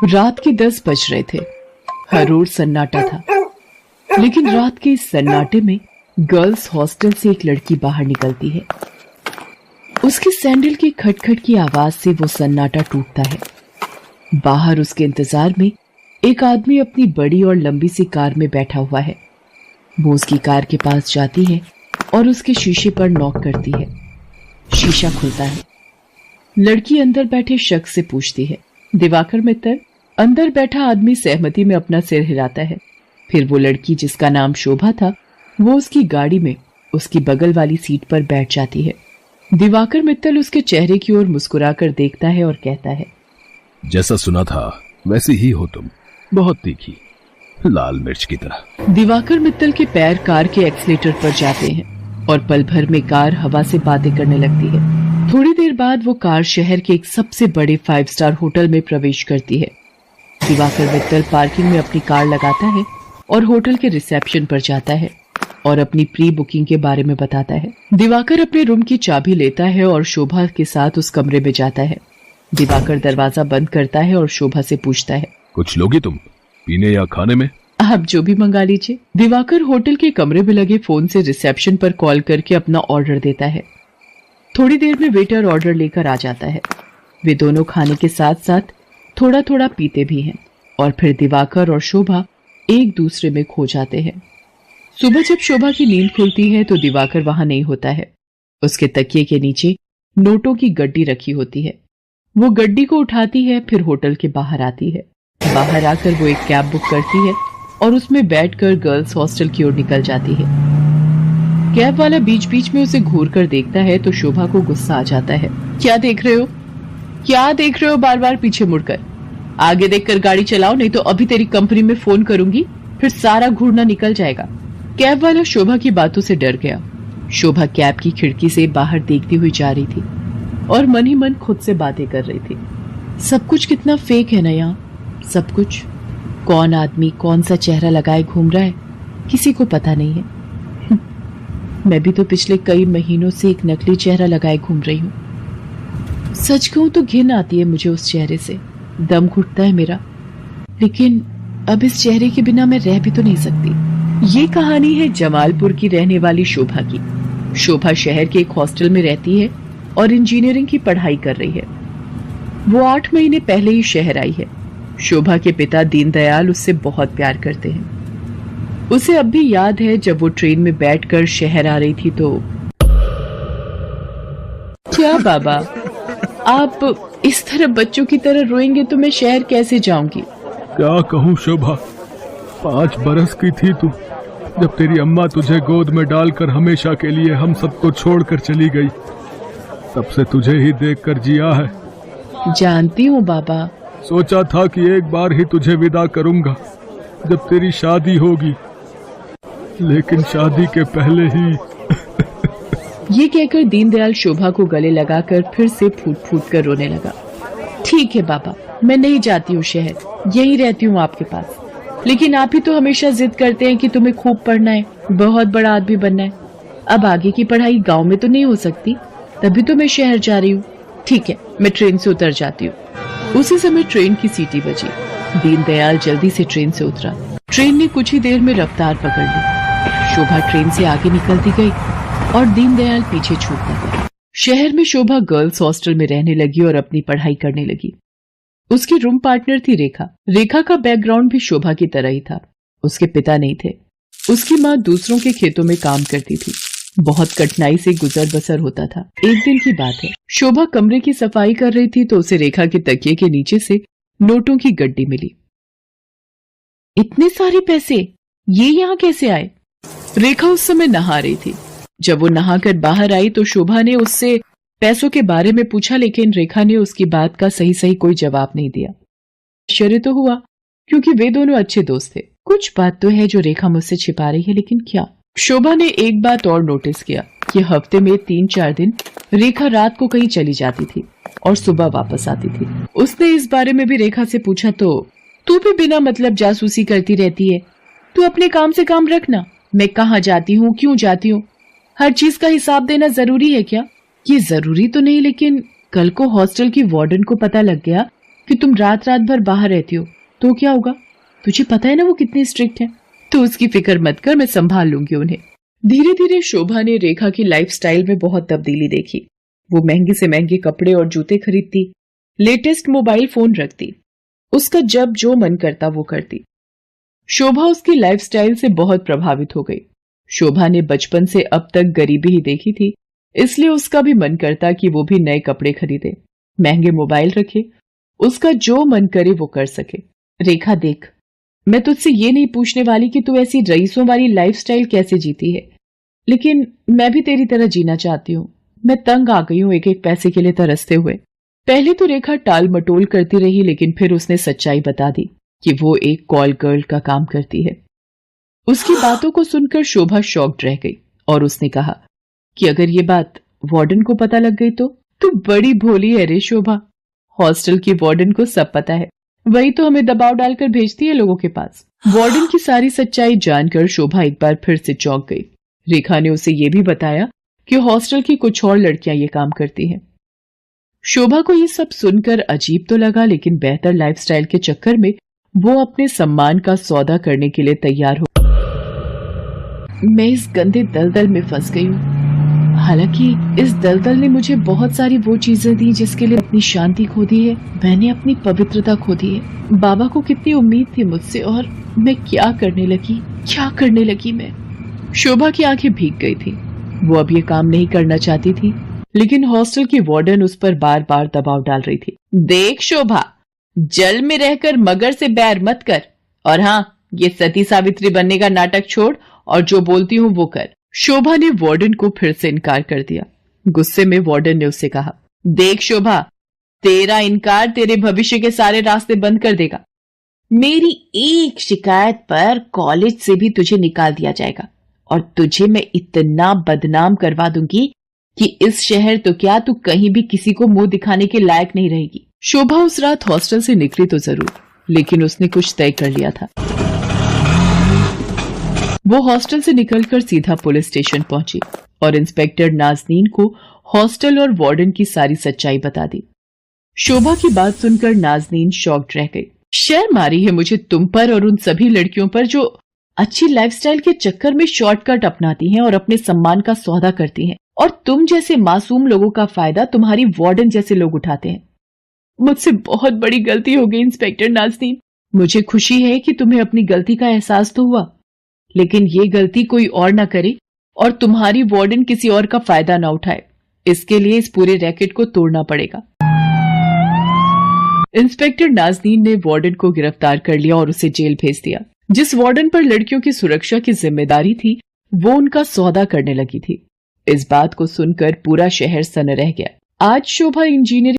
रात के 10 बज रहे थे। हर रोज सन्नाटा था, लेकिन रात के इस सन्नाटे में गर्ल्स हॉस्टल से एक लड़की बाहर निकलती है। उसके सैंडल की खटखट की आवाज से वो सन्नाटा टूटता है। बाहर उसके इंतजार में एक आदमी अपनी बड़ी और लंबी सी कार में बैठा हुआ है। वो उसकी कार के पास जाती है और उसके शीशे पर नॉक करती है। शीशा खुलता है। लड़की अंदर बैठे शख्स से पूछती है, दिवाकर मित्तल? अंदर बैठा आदमी सहमति में अपना सिर हिलाता है। फिर वो लड़की, जिसका नाम शोभा था, वो उसकी गाड़ी में उसकी बगल वाली सीट पर बैठ जाती है। दिवाकर मित्तल उसके चेहरे की ओर मुस्कुराकर देखता है और कहता है, जैसा सुना था वैसे ही हो तुम, बहुत तीखी, लाल मिर्च की तरह। दिवाकर मित्तल के पैर कार के एक्सीलेटर पर जाते हैं और पल भर में कार हवा से बातें करने लगती है। थोड़ी देर बाद वो कार शहर के एक सबसे बड़े 5 स्टार होटल में प्रवेश करती है। दिवाकर मित्तल पार्किंग में अपनी कार लगाता है और होटल के रिसेप्शन पर जाता है और अपनी प्री बुकिंग के बारे में बताता है। दिवाकर अपने रूम की चाबी लेता है और शोभा के साथ उस कमरे में जाता है। दिवाकर दरवाजा बंद करता है और शोभा से पूछता है, कुछ लोगी तुम, पीने या खाने में? आप जो भी मंगा लीजिए। दिवाकर होटल के कमरे में लगे फोन से रिसेप्शन पर कॉल करके अपना ऑर्डर देता है। थोड़ी देर में वेटर ऑर्डर लेकर आ जाता है। वे दोनों खाने के साथ साथ थोड़ा थोड़ा पीते भी हैं और फिर दिवाकर और शोभा एक दूसरे में खो जाते हैं। सुबह जब शोभा की नींद खुलती है तो दिवाकर वहां नहीं होता है। उसके तकिए के नीचे नोटों की गड्डी रखी होती है। वो गड्डी को उठाती है, फिर होटल के बाहर आती है। बाहर आकर वो एक कैब बुक करती है और उसमें बैठकर गर्ल्स हॉस्टल की ओर निकल जाती है। कैब वाला बीच बीच में उसे घूर कर देखता है तो शोभा को गुस्सा आ जाता है। क्या देख रहे हो? क्या देख रहे हो बार बार पीछे मुड़कर? आगे देखकर गाड़ी चलाओ, नहीं तो अभी तेरी कंपनी में फोन करूंगी, फिर सारा घूरना निकल जाएगा। कैब वाला शोभा की बातों से डर गया। शोभा कैब की खिड़की से बाहर देखती हुई जा रही थी और मन ही मन खुद से बातें कर रही थी। सब कुछ कितना फेक है ना यहाँ, सब कुछ। कौन आदमी कौन सा चेहरा लगाए घूम रहा है, किसी को पता नहीं है। मैं भी तो पिछले कई महीनों से एक नकली चेहरा लगाए घूम रही हूँ। सच कहूं तो घिन आती है मुझे उस चेहरे से, दम घुटता है मेरा। लेकिन अब इस चेहरे के बिना मैं रह भी तो नहीं सकती। ये कहानी है जमालपुर की रहने वाली शोभा की। शोभा शहर के एक हॉस्टल में रहती है और इंजीनियरिंग की पढ़ाई कर रही है। वो 8 महीने पहले ही शहर आई है। शोभा के पिता दीनदयाल उससे बहुत प्यार करते हैं। उसे अब भी याद है जब वो ट्रेन में बैठकर शहर आ रही थी तो। क्या बाबा, आप इस तरह बच्चों की तरह रोएंगे तो मैं शहर कैसे जाऊंगी? क्या कहूँ शोभा, 5 बरस की थी तू जब तेरी अम्मा तुझे गोद में डालकर हमेशा के लिए हम सबको छोड़कर चली गई। तब से तुझे ही देखकर जिया है। जानती हूँ बाबा। सोचा था कि एक बार ही तुझे विदा करूंगा जब तेरी शादी होगी, लेकिन शादी के पहले ही। ये कहकर दीनदयाल शोभा को गले लगाकर फिर से फूट फूट कर रोने लगा। ठीक है बाबा, मैं नहीं जाती हूँ शहर, यही रहती हूँ आपके पास। लेकिन आप ही तो हमेशा जिद करते हैं कि तुम्हें खूब पढ़ना है, बहुत बड़ा आदमी बनना है। अब आगे की पढ़ाई गांव में तो नहीं हो सकती, तभी तो मैं शहर जा रही हूँ। ठीक है, मैं ट्रेन से उतर जाती हूँ। उसी समय ट्रेन की सीटी बजी। दीनदयाल जल्दी से ट्रेन से उतरा। ट्रेन ने कुछ ही देर में रफ्तार पकड़ ली। शोभा ट्रेन से आगे निकलती गई और दीनदयाल पीछे छूटता गया। शहर में शोभा गर्ल्स हॉस्टल में रहने लगी और अपनी पढ़ाई करने लगी। उसकी रूम पार्टनर थी रेखा। रेखा का बैकग्राउंड भी शोभा की तरह ही था। उसके पिता नहीं थे। उसकी माँ दूसरों के खेतों में काम करती थी। बहुत कठिनाई से गुजर बसर होता था। एक दिन की बात है, शोभा कमरे की सफाई कर रही थी तो उसे रेखा के तकिए के नीचे से नोटों की गड्डी मिली। इतने सारे पैसे, ये यहाँ कैसे आए? रेखा उस समय नहा रही थी। जब वो नहाकर बाहर आई तो शोभा ने उससे पैसों के बारे में पूछा, लेकिन रेखा ने उसकी बात का सही सही कोई जवाब नहीं दिया। आश्चर्य तो हुआ क्योंकि वे दोनों अच्छे दोस्त थे। कुछ बात तो है जो रेखा मुझसे छिपा रही है, लेकिन क्या? शोभा ने एक बात और नोटिस किया कि हफ्ते में 3-4 दिन रेखा रात को कहीं चली जाती थी और सुबह वापस आती थी। उसने इस बारे में भी रेखा से पूछा तो तू भी बिना मतलब जासूसी करती रहती है, तू अपने काम से काम रखना। मैं कहाँ जाती हूँ, क्यों जाती हूँ, हर चीज का हिसाब देना जरूरी है क्या? ये जरूरी तो नहीं, लेकिन कल को हॉस्टल की वार्डन को पता लग गया कि तुम रात रात भर बाहर रहती हो तो क्या होगा? तुझे पता है ना वो कितनी स्ट्रिक्ट है। तो उसकी फिक्र मत कर, मैं संभाल लूंगी उन्हें। धीरे धीरे शोभा ने रेखा की लाइफस्टाइल में बहुत तब्दीली देखी। वो महंगे से महंगे कपड़े और जूते खरीदती, लेटेस्ट मोबाइल फोन रखती, उसका जब जो मन करता वो करती। शोभा उसकी लाइफस्टाइल से बहुत प्रभावित हो गई। शोभा ने बचपन से अब तक गरीबी ही देखी थी, इसलिए उसका भी मन करता कि वो भी नए कपड़े खरीदे, महंगे मोबाइल रखे, उसका जो मन करे वो कर सके। रेखा देख, मैं तुझसे ये नहीं पूछने वाली कि तू ऐसी रईसों वाली लाइफस्टाइल कैसे जीती है, लेकिन मैं भी तेरी तरह जीना चाहती हूँ। मैं तंग आ गई हूँ एक एक पैसे के लिए तरसते हुए। पहले तो रेखा टाल मटोल करती रही, लेकिन फिर उसने सच्चाई बता दी कि वो एक कॉल गर्ल का काम करती है। उसकी बातों को सुनकर शोभा शॉक्ड रह गई और उसने कहा कि अगर ये बात वार्डन को पता लग गई तो? तू बड़ी भोली है रे शोभा। हॉस्टल की वार्डन को सब पता है, वही तो हमें दबाव डालकर भेजती है लोगों के पास। वार्डन की सारी सच्चाई जानकर शोभा एक बार फिर से चौंक गई। रेखा ने उसे ये भी बताया कि हॉस्टल की कुछ और लड़कियां ये काम करती हैं। शोभा को ये सब सुनकर अजीब तो लगा, लेकिन बेहतर लाइफस्टाइल के चक्कर में वो अपने सम्मान का सौदा करने के लिए तैयार हो। मैं इस गंदे दलदल में फंस गई हूँ। हालांकि इस दलदल ने मुझे बहुत सारी वो चीजें दी जिसके लिए अपनी शांति खो दी है, मैंने अपनी पवित्रता खो दी है। बाबा को कितनी उम्मीद थी मुझसे, और मैं क्या करने लगी मैं। शोभा की आंखें भीग गई थी। वो अब ये काम नहीं करना चाहती थी, लेकिन हॉस्टल की वार्डन उस पर बार बार दबाव डाल रही थी। देख शोभा, जल में रहकर मगर से बैर मत कर, और हाँ, ये सती सावित्री बनने का नाटक छोड़ और जो बोलती हूँ वो कर। शोभा ने वार्डन को फिर से इनकार कर दिया। गुस्से में वार्डन ने उससे कहा, देख शोभा, तेरा इनकार तेरे भविष्य के सारे रास्ते बंद कर देगा। मेरी एक शिकायत पर कॉलेज से भी तुझे निकाल दिया जाएगा, और तुझे मैं इतना बदनाम करवा दूंगी कि इस शहर तो क्या, तू कहीं भी किसी को मुंह दिखाने के लायक नहीं रहेगी। शोभा उस रात हॉस्टल से निकली तो जरूर, लेकिन उसने कुछ तय कर लिया था। वो हॉस्टल से निकलकर सीधा पुलिस स्टेशन पहुंची और इंस्पेक्टर नाज़नीन को हॉस्टल और वार्डन की सारी सच्चाई बता दी। शोभा की बात सुनकर नाज़नीन शॉक्ड रह गई। शर्म आ रही है मुझे तुम पर और उन सभी लड़कियों पर जो अच्छी लाइफस्टाइल के चक्कर में शॉर्टकट अपनाती हैं और अपने सम्मान का सौदा करती हैं, और तुम जैसे मासूम लोगों का फायदा तुम्हारी वार्डन जैसे लोग उठाते हैं। मुझसे बहुत बड़ी गलती हो गई इंस्पेक्टर नाज़नीन। मुझे खुशी है कि तुम्हें अपनी गलती का एहसास तो हुआ, लेकिन ये गलती कोई और ना करे और तुम्हारी वार्डन किसी और का फायदा ना उठाए। इसके लिए इस पूरे रैकेट को तोड़ना पड़ेगा। इंस्पेक्टर नाज़नीन ने वार्डन को गिरफ्तार कर लिया और उसे जेल भेज दिया। जिस वार्डन पर लड़कियों की सुरक्षा की जिम्मेदारी थी, वो उनका सौदा करने लगी थी। इस बात को सुनकर पूरा शहर सन्न रह गया। आज शोभा इंजीनियरिंग